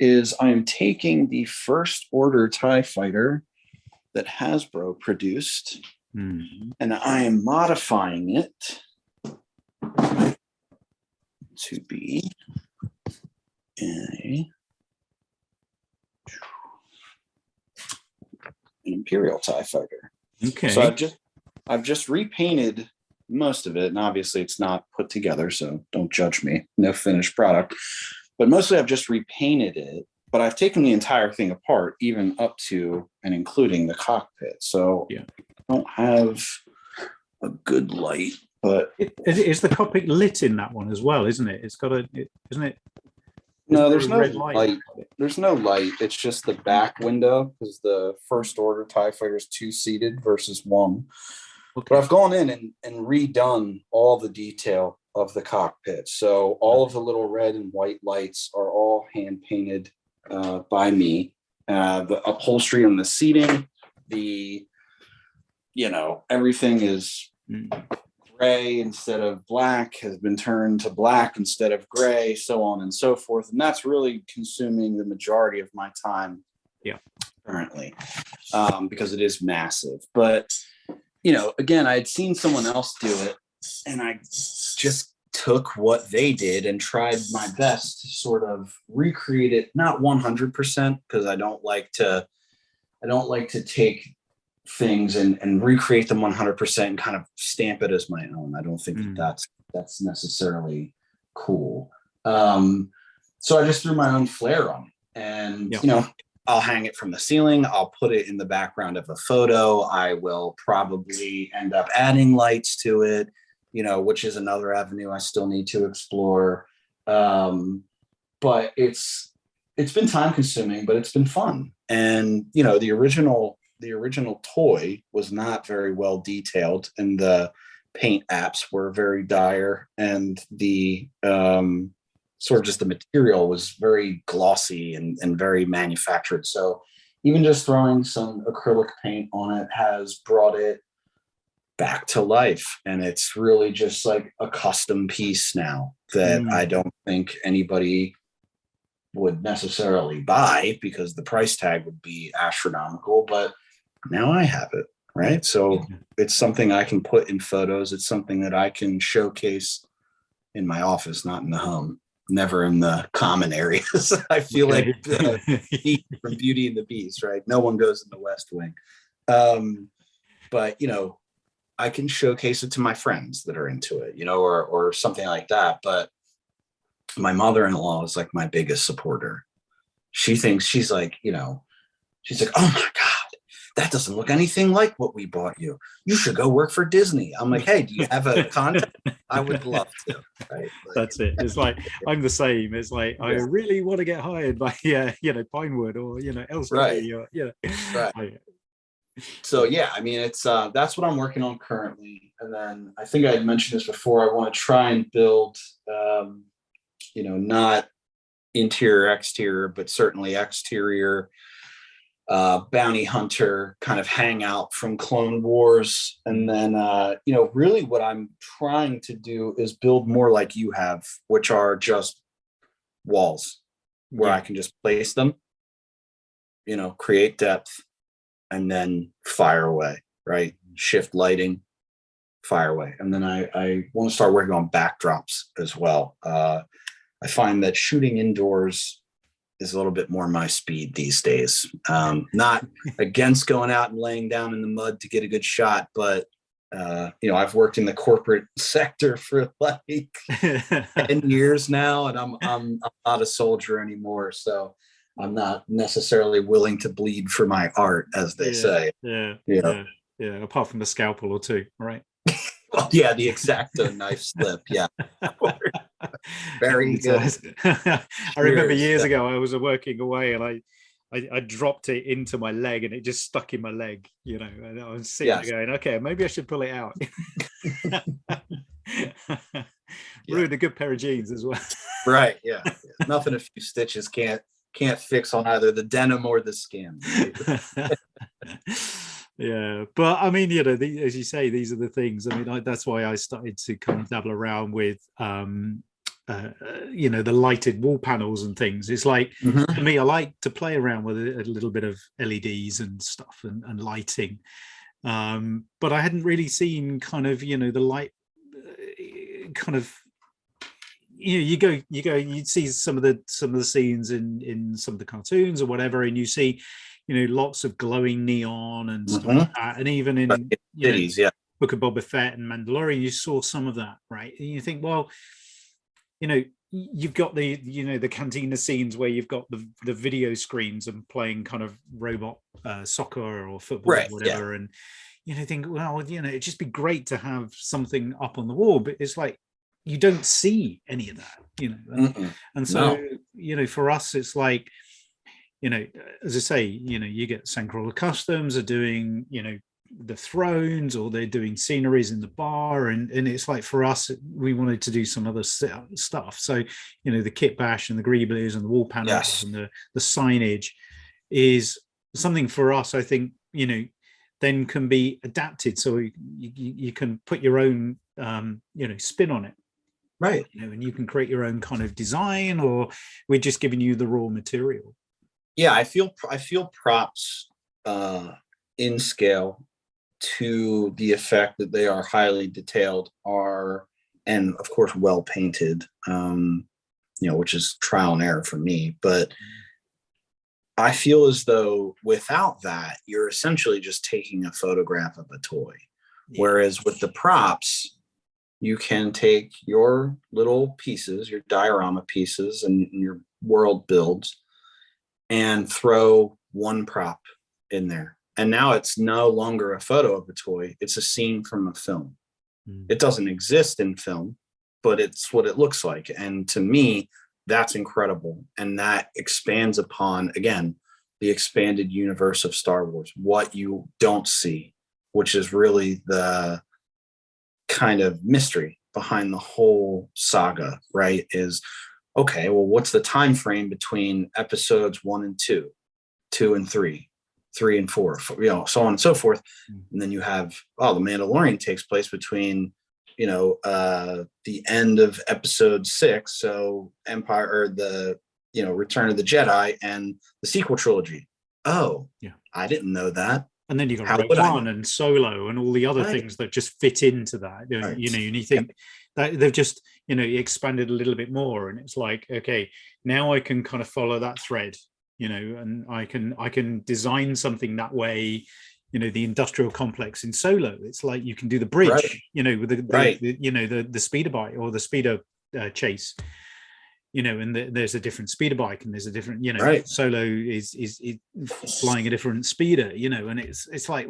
is I am taking the First Order TIE Fighter that Hasbro produced, and I am modifying it to be an Imperial TIE Fighter. Okay. So I've just repainted most of it, and obviously it's not put together, so don't judge me. No finished product. But mostly I've just repainted it, but I've taken the entire thing apart, even up to and including the cockpit. So I don't have a good light, but is the cockpit lit in that one as well, isn't it? It's got isn't it? No, there's no light. There's no light. It's just the back window, because the First Order TIE Fighter is 2-seated versus 1. Okay. But I've gone in and redone all the detail of the cockpit. So all of the little red and white lights are all hand painted by me. The upholstery and the seating, everything is gray instead of black, has been turned to black instead of gray, so on and so forth. And that's really consuming the majority of my time currently, because it is massive. But, again, I had seen someone else do it, and I just took what they did and tried my best to sort of recreate it, not 100%, because I don't like to take things and recreate them 100% and kind of stamp it as my own. I don't think that's necessarily cool. So I just threw my own flair on it, and I'll hang it from the ceiling. I'll put it in the background of a photo. I will probably end up adding lights to it, which is another avenue I still need to explore. But it's been time consuming, but it's been fun. And the original toy was not very well detailed, and the paint apps were very dire, and the sort of just the material was very glossy and very manufactured. So even just throwing some acrylic paint on it has brought it back to life, and it's really just like a custom piece now that I don't think anybody would necessarily buy, because the price tag would be astronomical, but now I have it, right? So it's something I can put in photos. It's something that I can showcase in my office, not in the home, never in the common areas. I feel like from Beauty and the Beast, right? No one goes in the West Wing. But, I can showcase it to my friends that are into it, or something like that. But my mother-in-law is like my biggest supporter. She's like, oh my God, that doesn't look anything like what we bought you. You should go work for Disney. I'm like, hey, do you have a contact? I would love to. Right? That's it. It's like, I'm the same. It's like, I really want to get hired by, Pinewood or, elsewhere. Right. So, it's, that's what I'm working on currently. And then I think I had mentioned this before. I want to try and build, not interior, exterior, but certainly exterior bounty hunter kind of hangout from Clone Wars. And then, really what I'm trying to do is build more like you have, which are just walls where I can just place them, create depth, and then fire away, right? Shift lighting, fire away. And then I want to start working on backdrops as well. I find that shooting indoors is a little bit more my speed these days. Not against going out and laying down in the mud to get a good shot, but I've worked in the corporate sector for like 10 years now, and I'm not a soldier anymore. So I'm not necessarily willing to bleed for my art, as they say. Yeah. Apart from a scalpel or two, right? Well, yeah, the X-Acto knife slip. Yeah. Very good. I remember years ago, I was working away and I dropped it into my leg and it just stuck in my leg, and I was sitting there going, okay, maybe I should pull it out. Ruined a good pair of jeans as well. Right. Yeah. Nothing a few stitches can't fix on either the denim or the skin. Yeah, but I mean, as you say, these are the things. I mean, that's why I started to kind of dabble around with the lighted wall panels and things. It's like, for me, I like to play around with a little bit of LEDs and stuff and lighting, but I hadn't really seen kind of the light kind of you'd see some of the scenes in some of the cartoons or whatever, and you see lots of glowing neon and stuff like that, and even in cities, Book of Boba Fett and Mandalorian, you saw some of that, right? And you think, well, you've got the cantina scenes where you've got the video screens and playing kind of robot soccer or football, or whatever, and think, well, it'd just be great to have something up on the wall, but it's like you don't see any of that, and so for us, it's like, as I say, you get Sandcrawler Customs are doing, the thrones, or they're doing sceneries in the bar, and it's like, for us, we wanted to do some other stuff. So, the Kitbash and the Greeblies and the wall panels and the signage is something for us, I think, then can be adapted. So you can put your own, spin on it. Right. And you can create your own kind of design, or we're just giving you the raw material. Yeah, I feel props in scale to the effect that they are highly detailed, and of course well painted, which is trial and error for me. But I feel as though without that, you're essentially just taking a photograph of a toy. Whereas with the props, you can take your little pieces, your diorama pieces, and your world builds, and throw one prop in there. And now it's no longer a photo of a toy. It's a scene from a film. It doesn't exist in film, but it's what it looks like. And to me, that's incredible. And that expands upon, again, the expanded universe of Star Wars, what you don't see, which is really the kind of mystery behind the whole saga, right? Is, okay, well, what's the time frame between episodes 1 and 2, 2 and 3, 3 and 4, so on and so forth. And then you have, the Mandalorian takes place between, the end of episode 6, so Empire, or the, Return of the Jedi, and the sequel trilogy. Oh, yeah, I didn't know that. And then you got Rogue One and Solo and all the other things that just fit into that, and you think that they've just, expanded a little bit more, and it's like, okay, now I can kind of follow that thread, and I can design something that way. The industrial complex in Solo, it's like you can do the bridge, with the speeder bike or the speeder chase. And there's a different speeder bike, and there's a different, Solo is flying a different speeder, and it's like,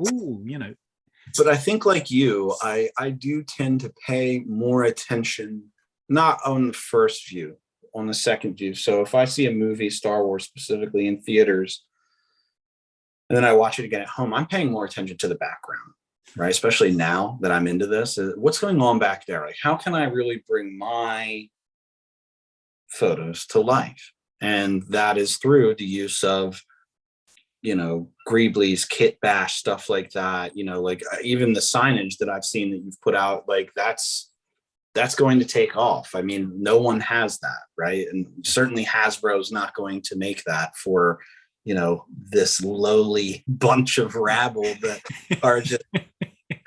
But I think, like you, I do tend to pay more attention, not on the first view, on the second view. So if I see a movie, Star Wars specifically, in theaters, and then I watch it again at home, I'm paying more attention to the background, right? Especially now that I'm into this, what's going on back there? Like, how can I really bring my photos to life? And that is through the use of Greeblies, Kitbash, stuff like that, like even the signage that I've seen that you've put out, like that's going to take off. I mean, no one has that, right? And certainly Hasbro's not going to make that for this lowly bunch of rabble that are just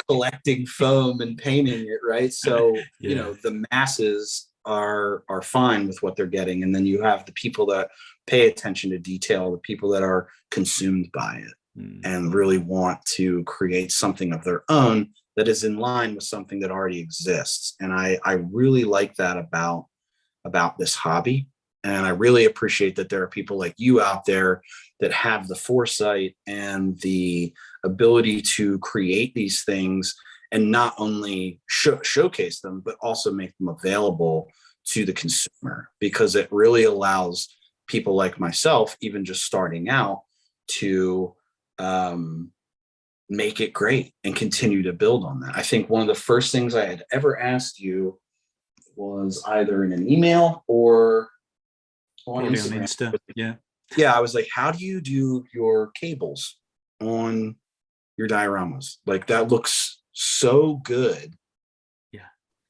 collecting foam and painting it, right? So the masses are fine with what they're getting, and then you have the people that pay attention to detail, the people that are consumed by it and really want to create something of their own that is in line with something that already exists. And I really like that about this hobby. And I really appreciate that there are people like you out there that have the foresight and the ability to create these things and not only showcase them, but also make them available to the consumer, because it really allows people like myself, even just starting out, to make it great and continue to build on that. I think one of the first things I had ever asked you was either in an email or on Instagram. Yeah, I was like, how do you do your cables on your dioramas? Like, that looks so good. Yeah,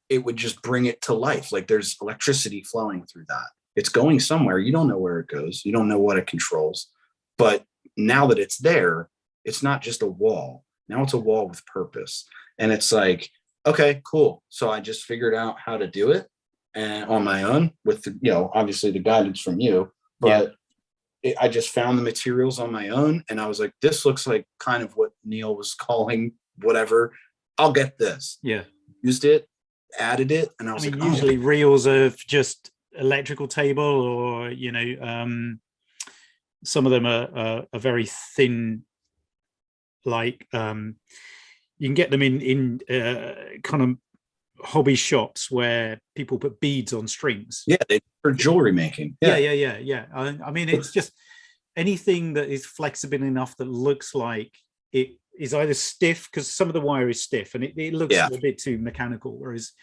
it would just bring it to life. Like, there's electricity flowing through that. It's going somewhere. You don't know where it goes. You don't know what it controls. But now that it's there, it's not just a wall. Now it's a wall with purpose. And it's like, okay, cool. So I just figured out how to do it, and on my own with, obviously the guidance from you, but I just found the materials on my own. And I was like, this looks like kind of what Neil was calling whatever. I'll get this. Yeah. Used it, added it. And I was like, usually reels of just electrical table, or, some of them are very thin, like, you can get them in kind of hobby shops where people put beads on strings. Yeah, for jewelry making. Yeah. I mean, it's just anything that is flexible enough that looks like it is either stiff, because some of the wire is stiff and it looks a bit too mechanical, whereas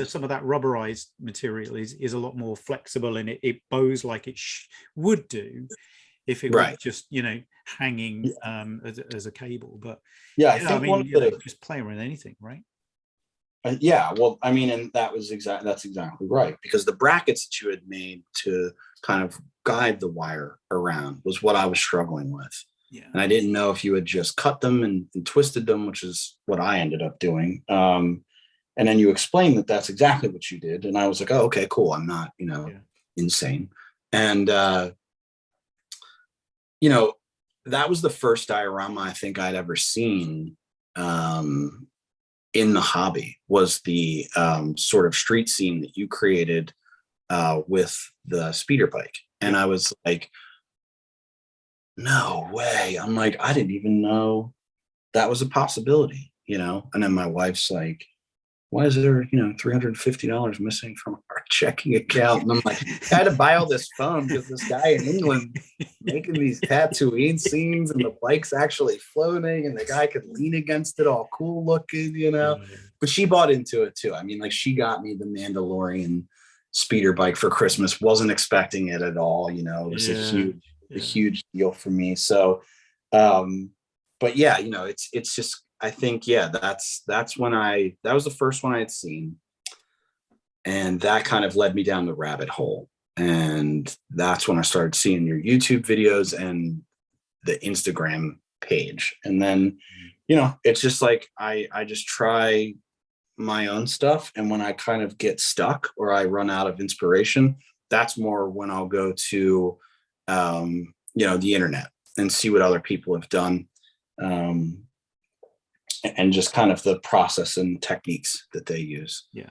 some of that rubberized material is a lot more flexible, and it bows like it would do if it was just hanging as a cable. But I mean, just play around anything, right? Yeah, well, I mean, and that's exactly right, because the brackets that you had made to kind of guide the wire around was what I was struggling with. Yeah. And I didn't know if you had just cut them and twisted them, which is what I ended up doing. And then you explained that that's exactly what you did. And I was like, oh, okay, cool. I'm not, insane. And, that was the first diorama I think I'd ever seen in the hobby, was the sort of street scene that you created with the speeder bike. And I was like, no way. I'm like, I didn't even know that was a possibility, And then my wife's like, why is there, $350 missing from our checking account? And I'm like, I had to buy all this foam because this guy in England making these Tatooine scenes, and the bike's actually floating, and the guy could lean against it all cool looking, But she bought into it too. I mean, like, she got me the Mandalorian speeder bike for Christmas. Wasn't expecting it at all. It was a huge deal for me. So, but yeah, it's just, I think, that's when that was the first one I had seen. And that kind of led me down the rabbit hole. And that's when I started seeing your YouTube videos and the Instagram page. And then, it's just like, I just try my own stuff. And when I kind of get stuck or I run out of inspiration, that's more when I'll go to, the internet and see what other people have done. And just kind of the process and techniques that they use. Yeah.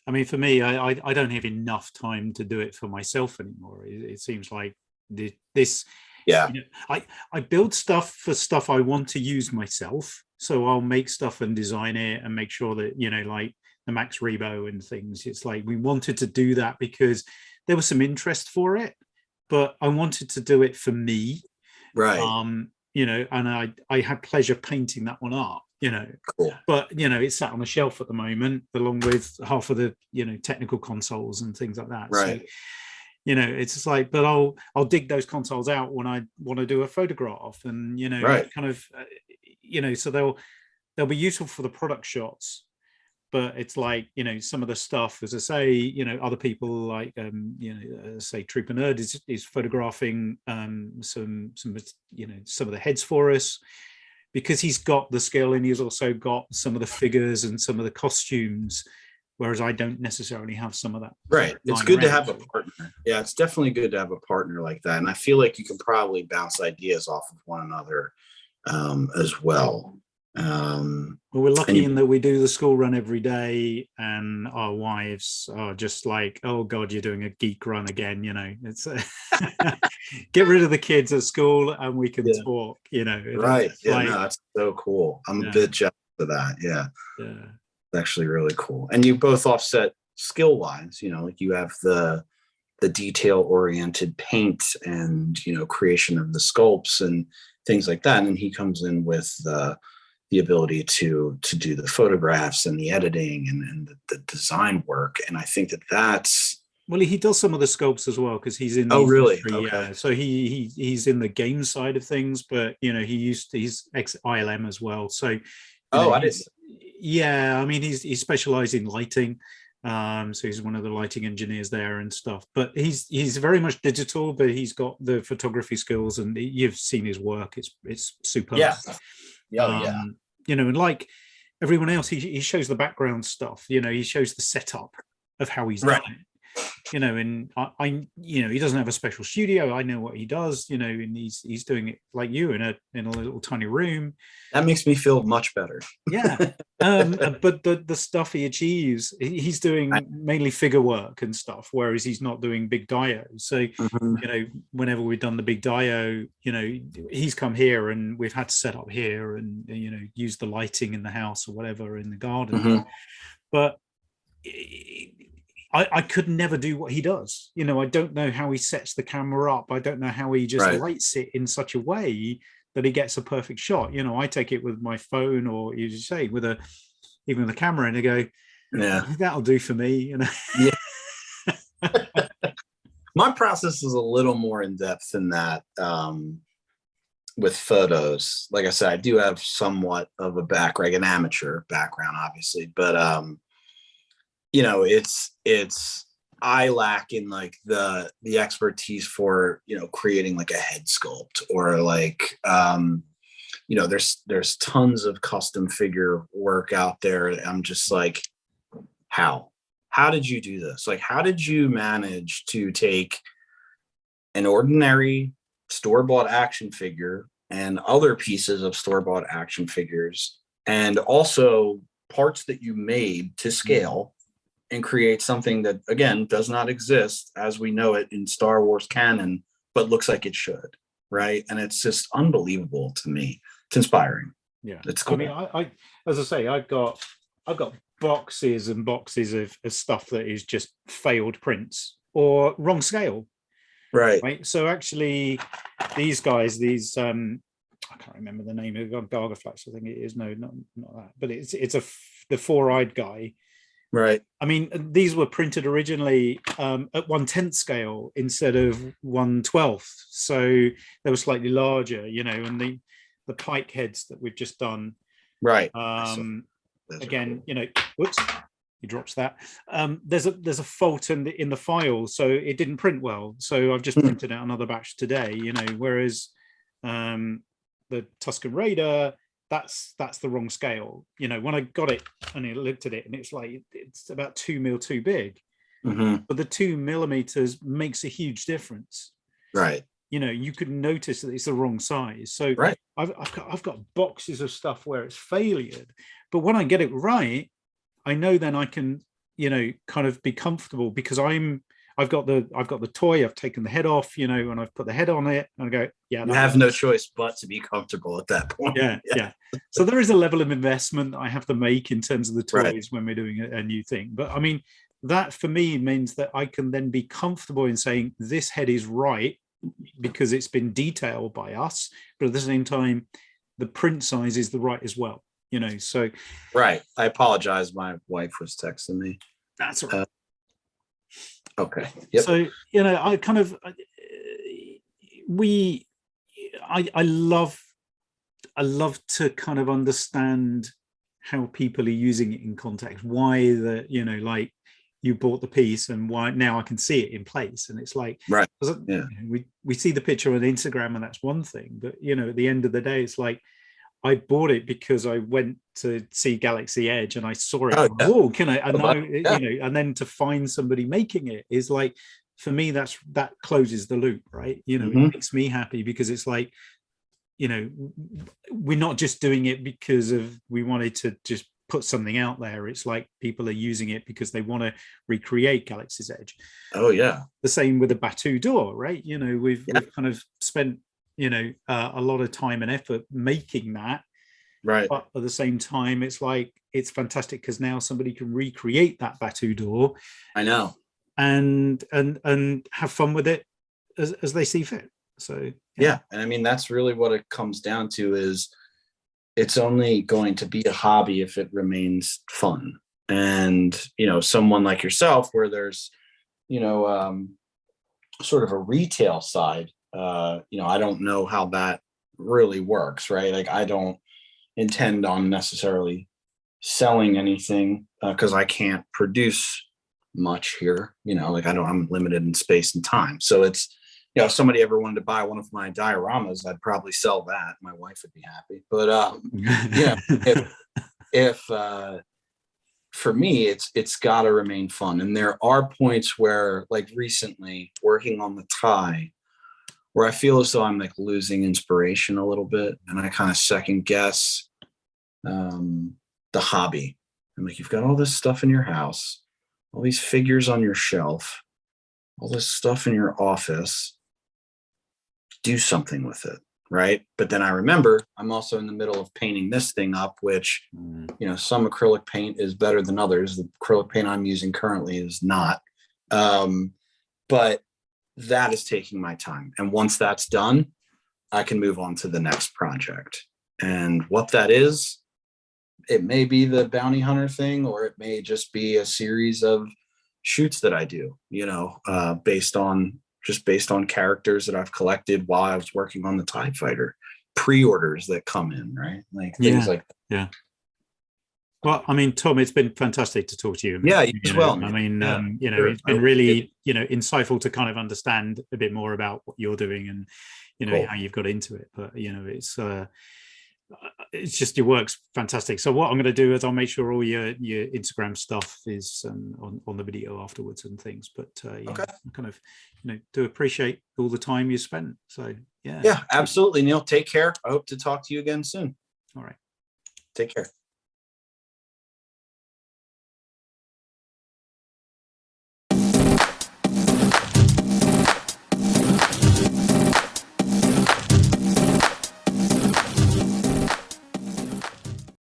I mean, for me, I don't have enough time to do it for myself anymore. It seems like this. Yeah. I build stuff for stuff I want to use myself. So I'll make stuff and design it and make sure that, like the Max Rebo and things. It's like we wanted to do that because there was some interest for it, but I wanted to do it for me. Right. And I had pleasure painting that one up, cool. But, it's sat on a shelf at the moment, along with half of the, technical consoles and things like that. Right. So, it's just like, but I'll dig those consoles out when I want to do a photograph, and, kind of, so they'll be useful for the product shots. But it's like, some of the stuff, as I say, other people like, say Trooper Nerd is photographing some of the heads for us, because he's got the skill, and he's also got some of the figures and some of the costumes whereas I don't necessarily have some of that. Right. It's lying good to around. have a partner. Yeah, it's definitely good to have a partner like that. And I feel like you can probably bounce ideas off of one another as well. Well, we're lucky in that we do the school run every day, and our wives are just like, "Oh God, you're doing a geek run again." You know, it's get rid of the kids at school, and we can talk. You know, right? Yeah, like, no, that's so cool. I'm a yeah, bit jealous of that. Yeah, yeah, it's actually really cool. And you both offset skill wise. You know, like you have the detail oriented paint and creation of the sculpts and things like that, and then he comes in with the ability to do the photographs and the editing and the design work. And I think that's well, he does some of the sculpts as well because he's in the really industry. okay. Yeah, so he's in the game side of things, but he's ex ILM as well. So I didn't. Yeah, I mean he's specialized in lighting. So he's one of the lighting engineers there and stuff. But he's very much digital, but he's got the photography skills, and you've seen his work. It's superb. Yeah. Yeah. And like everyone else, he shows the background stuff. He shows the setup of how he's done it. And I he doesn't have a special studio. I know what he does. And he's doing it like you in a little tiny room. That makes me feel much better. Yeah. But the stuff he achieves, he's doing mainly figure work and stuff, whereas he's not doing big dio. So whenever we've done the big dio, he's come here and we've had to set up here and use the lighting in the house or whatever in the garden. But I could never do what he does. I don't know how he sets the camera up. I don't know how he just lights it in such a way that he gets a perfect shot. I take it with my phone, or you just say even with a camera, and I go, yeah, that'll do for me. Yeah. My process is a little more in depth than that. With photos, like I said, I do have somewhat of a background, an amateur background, obviously, but it's I lack in like the expertise for creating like a head sculpt, or like there's tons of custom figure work out there. I'm just like, how did you do this? Like, how did you manage to take an ordinary store-bought action figure and other pieces of store-bought action figures, and also parts that you made to scale, and create something that, again, does not exist as we know it in Star Wars canon, but looks like it should, right? And it's just unbelievable to me. It's inspiring. Yeah, it's cool. I mean, I as I say, I've got boxes and boxes of stuff that is just failed prints or wrong scale. Right. So actually, these guys, I can't remember the name of Gargaflex, I think it is. No, not that, but it's the four-eyed guy. Right. I mean, these were printed originally at 1/10 scale instead of 1/12, so they were slightly larger, and the pike heads that we've just done. Right. Again, cool. Whoops, he drops that. There's a fault in the file, so it didn't print well. So I've just printed out another batch today. Whereas the Tusken Raider, that's the wrong scale. When I got it and I looked at it, and it's about 2 mil too big. But the 2 millimeters makes a huge difference. Right. You could notice that it's the wrong size. So I've got boxes of stuff where it's failured, but when I get it right, I know then I can kind of be comfortable, because I've got the toy, I've taken the head off, and I've put the head on it, and I go, yeah, you have no choice but to be comfortable at that point. Yeah. So there is a level of investment that I have to make in terms of the toys when we're doing a new thing. But I mean, that for me means that I can then be comfortable in saying this head is right because it's been detailed by us, but at the same time, the print size is the right as well. So right. I apologize. My wife was texting me. That's all right. Okay. Yep. So I kind of I love to kind of understand how people are using it in context. Why like you bought the piece, and why now I can see it in place, and it's like yeah. We see the picture on Instagram, and that's one thing, but at the end of the day, it's like I bought it because I went to see Galaxy Edge and I saw it. Oh, yeah. Oh, can I? And now, Yeah. you know, and then to find somebody making it is like, for me, that closes the loop, right? You know, Mhm. it makes me happy because it's like, you know, we're not just doing it because of we wanted to just put something out there. It's like people are using it because they want to recreate Galaxy's Edge. Oh, yeah. The same with the Batuu door, right? You know, we've kind of spent, you know, a lot of time and effort making that, Right. but at the same time, it's like it's fantastic because now somebody can recreate that Batuu door. I know. And have fun with it as they see fit. So yeah. And I mean, that's really what it comes down to, is it's only going to be a hobby if it remains fun. And, you know, someone like yourself, where there's, you know, sort of a retail side, you know, I don't know how that really works, right? Like, I don't intend on necessarily selling anything because I can't produce much here, you know, like I'm limited in space and time. So it's, you know, if somebody ever wanted to buy one of my dioramas, I'd probably sell that. My wife would be happy. But yeah, if for me, it's got to remain fun. And there are points where, like recently working on the tie, where I feel as though I'm like losing inspiration a little bit, and I kind of second guess the hobby. I'm like, you've got all this stuff in your house, all these figures on your shelf, all this stuff in your office. Do something with it, right? But then I remember I'm also in the middle of painting this thing up, which, you know, some acrylic paint is better than others. The acrylic paint I'm using currently is not. But that is taking my time. And once that's done, I can move on to the next project. And what that is, it may be the bounty hunter thing, or it may just be a series of shoots that I do, you know, based on characters that I've collected while I was working on the TIE Fighter, pre-orders that come in, right? Like things like that. Yeah. Well, I mean, Tom, it's been fantastic to talk to you. Yeah, you as well. I mean, yeah, you know, sure. it's been really, you know, insightful to kind of understand a bit more about what you're doing and, you know, how you've got into it. But, you know, it's just your work's fantastic. So what I'm going to do is I'll make sure all your Instagram stuff is on the video afterwards and things. But yeah, I kind of, you know, do appreciate all the time you spent. So yeah. Yeah, absolutely, Neil. Take care. I hope to talk to you again soon. All right. Take care.